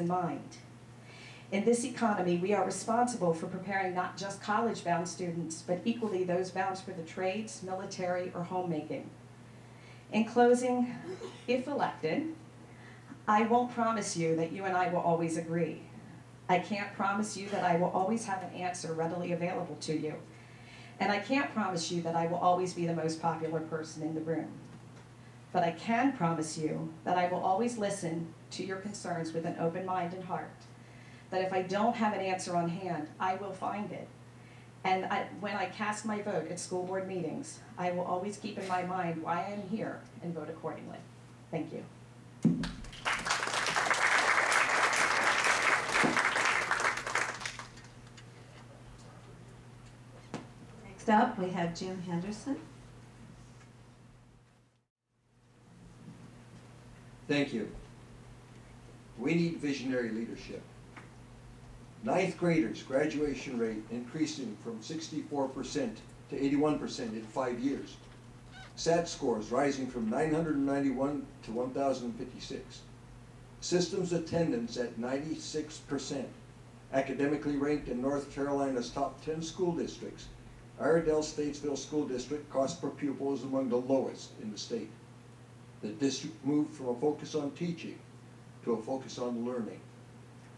in mind. In this economy, we are responsible for preparing not just college-bound students, but equally those bound for the trades, military, or homemaking. In closing, if elected, I won't promise you that you and I will always agree. I can't promise you that I will always have an answer readily available to you. And I can't promise you that I will always be the most popular person in the room. But I can promise you that I will always listen to your concerns with an open mind and heart. That if I don't have an answer on hand, I will find it. And when I cast my vote at school board meetings, I will always keep in my mind why I am here and vote accordingly. Thank you. Next up, we have Jim Henderson. Thank you. We need visionary leadership. Ninth graders' graduation rate increasing from 64% to 81% in 5 years. SAT scores rising from 991 to 1,056. Systems attendance at 96%. Academically ranked in North Carolina's top 10 school districts, Iredell-Statesville School District cost per pupil is among the lowest in the state. The district moved from a focus on teaching to a focus on learning.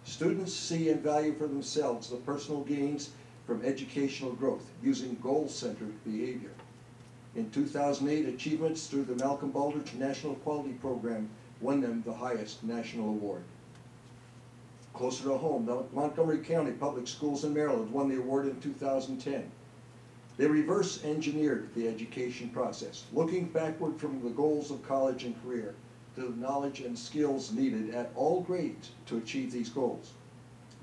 Students see and value for themselves the personal gains from educational growth using goal-centered behavior. In 2008, achievements through the Malcolm Baldrige National Quality Program won them the highest national award. Closer to home, the Montgomery County Public Schools in Maryland won the award in 2010. They reverse-engineered the education process, looking backward from the goals of college and career to the knowledge and skills needed at all grades to achieve these goals.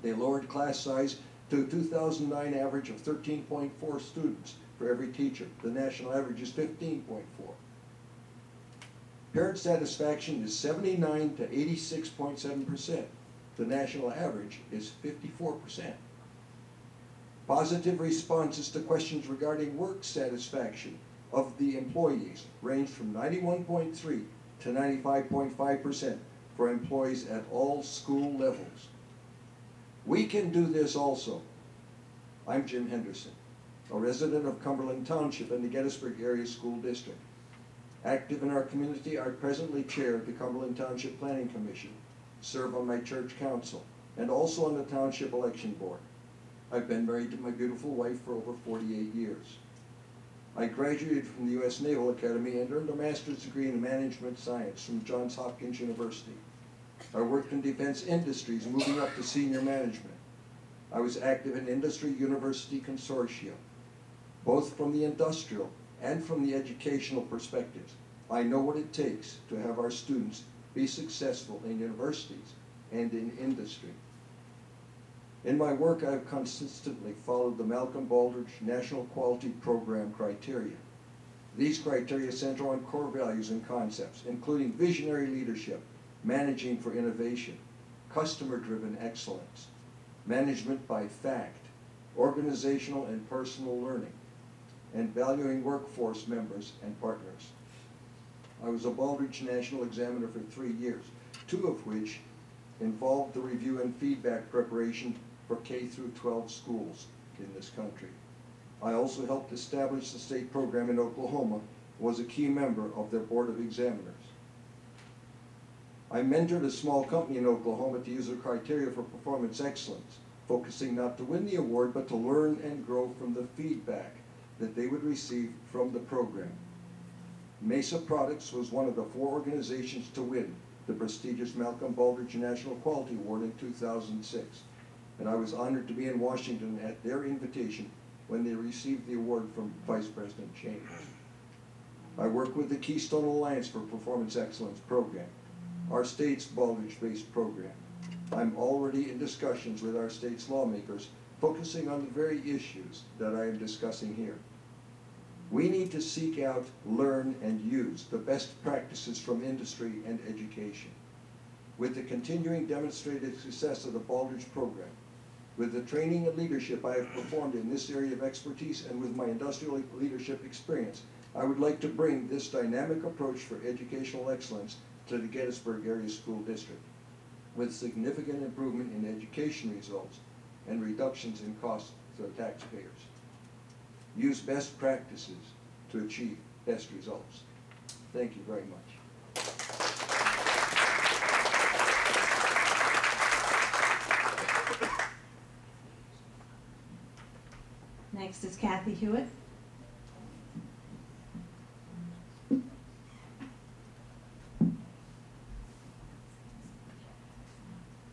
They lowered class size to a 2009 average of 13.4 students for every teacher. The national average is 15.4. Parent satisfaction is 79 to 86.7%. The national average is 54%. Positive responses to questions regarding work satisfaction of the employees range from 91.3 to 95.5% for employees at all school levels. We can do this also. I'm Jim Henderson, a resident of Cumberland Township in the Gettysburg Area School District. Active in our community, I presently chair the Cumberland Township Planning Commission, serve on my church council, and also on the Township Election Board. I've been married to my beautiful wife for over 48 years. I graduated from the U.S. Naval Academy and earned a master's degree in management science from Johns Hopkins University. I worked in defense industries, moving up to senior management. I was active in industry university consortia, both from the industrial and from the educational perspectives. I know what it takes to have our students be successful in universities and in industry. In my work, I've consistently followed the Malcolm Baldrige National Quality Program criteria. These criteria center on core values and concepts, including visionary leadership, managing for innovation, customer-driven excellence, management by fact, organizational and personal learning, and valuing workforce members and partners. I was a Baldrige National Examiner for 3 years, 2 of which involved the review and feedback preparation for K through 12 schools in this country. I also helped establish the state program in Oklahoma, was a key member of their Board of Examiners. I mentored a small company in Oklahoma to use the criteria for performance excellence, focusing not to win the award, but to learn and grow from the feedback that they would receive from the program. Mesa Products was one of the 4 organizations to win the prestigious Malcolm Baldrige National Quality Award in 2006. And I was honored to be in Washington at their invitation when they received the award from Vice President Cheney. I work with the Keystone Alliance for Performance Excellence program, our state's Baldrige-based program. I'm already in discussions with our state's lawmakers focusing on the very issues that I am discussing here. We need to seek out, learn, and use the best practices from industry and education. With the continuing demonstrated success of the Baldrige program, with the training and leadership I have performed in this area of expertise, and with my industrial leadership experience, I would like to bring this dynamic approach for educational excellence to the Gettysburg Area School District. with significant improvement in education results and reductions in costs to taxpayers. Use best practices to achieve best results. Thank you very much. Next is Kathy Hewitt.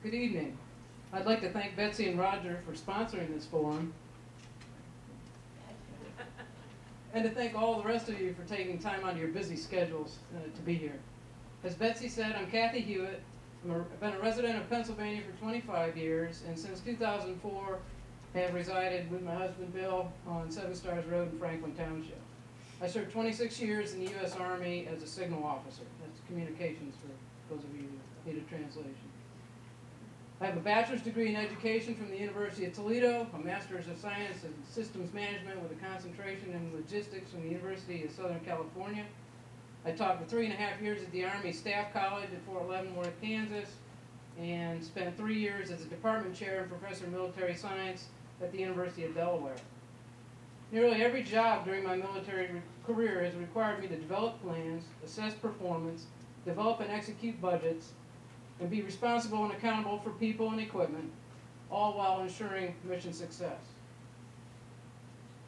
Good evening. I'd like to thank Betsy and Roger for sponsoring this forum, and to thank all the rest of you for taking time out of your busy schedules to be here. As Betsy said, I'm Kathy Hewitt. I've been a resident of Pennsylvania for 25 years, and since 2004 have resided with my husband Bill on Seven Stars Road in Franklin Township. I served 26 years in the U.S. Army as a signal officer. That's communications for those of you who need a translation. I have a bachelor's degree in education from the University of Toledo, a master's of science in systems management with a concentration in logistics from the University of Southern California. I taught for 3.5 years at the Army Staff College at Fort Leavenworth, Kansas, and spent 3 years as a department chair and professor of military science at the University of Delaware. Nearly every job during my military career has required me to develop plans, assess performance, develop and execute budgets, and be responsible and accountable for people and equipment, all while ensuring mission success.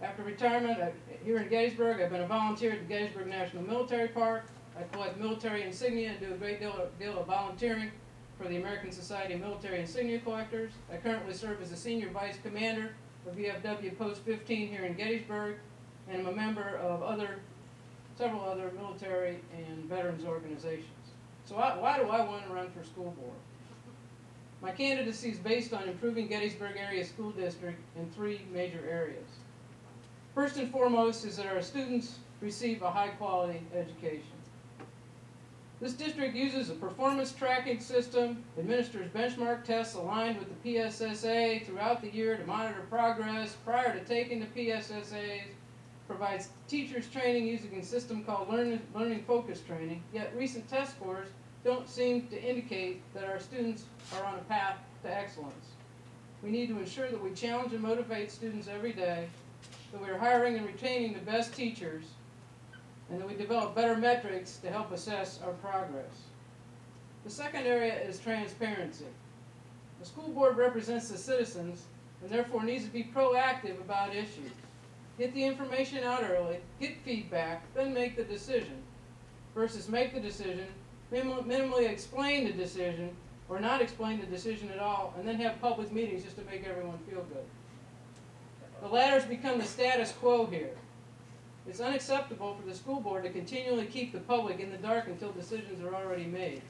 After retirement here in Gettysburg, I've been a volunteer at the Gettysburg National Military Park. I collect military insignia and do a great deal of volunteering for the American Society of Military Insignia Collectors. I currently serve as the Senior Vice Commander of VFW Post 15 here in Gettysburg, and I'm a member of several other military and veterans organizations. So why do I want to run for school board? My candidacy is based on improving Gettysburg Area School District in 3 major areas. First and foremost is that our students receive a high-quality education. This district uses a performance tracking system, administers benchmark tests aligned with the PSSA throughout the year to monitor progress prior to taking the PSSAs, provides teachers training using a system called learning focus training, yet recent test scores don't seem to indicate that our students are on a path to excellence. We need to ensure that we challenge and motivate students every day, that we are hiring and retaining the best teachers, and that we develop better metrics to help assess our progress. The second area is transparency. The school board represents the citizens and therefore needs to be proactive about issues. Get the information out early, get feedback, then make the decision, versus make the decision, minimally explain the decision, or not explain the decision at all, and then have public meetings just to make everyone feel good. The latter has become the status quo here. It's unacceptable for the school board to continually keep the public in the dark until decisions are already made.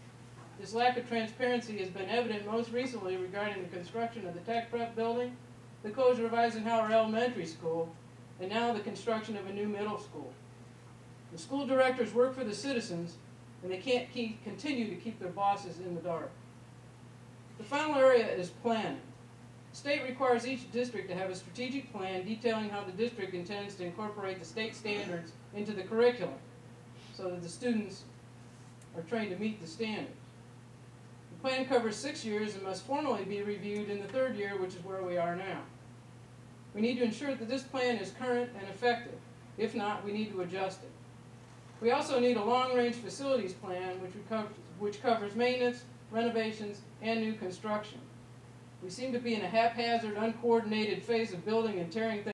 This lack of transparency has been evident most recently regarding the construction of the Tech Prep building, the closure of Eisenhower Elementary School, and now the construction of a new middle school. The school directors work for the citizens, and they can't continue to keep their bosses in the dark. The final area is planning. The state requires each district to have a strategic plan detailing how the district intends to incorporate the state standards into the curriculum so that the students are trained to meet the standards. The plan covers 6 years and must formally be reviewed in the 3rd year, which is where we are now. We need to ensure that this plan is current and effective. If not, we need to adjust it. We also need a long-range facilities plan which covers maintenance, renovations, and new construction. We seem to be in a haphazard, uncoordinated phase of building and tearing things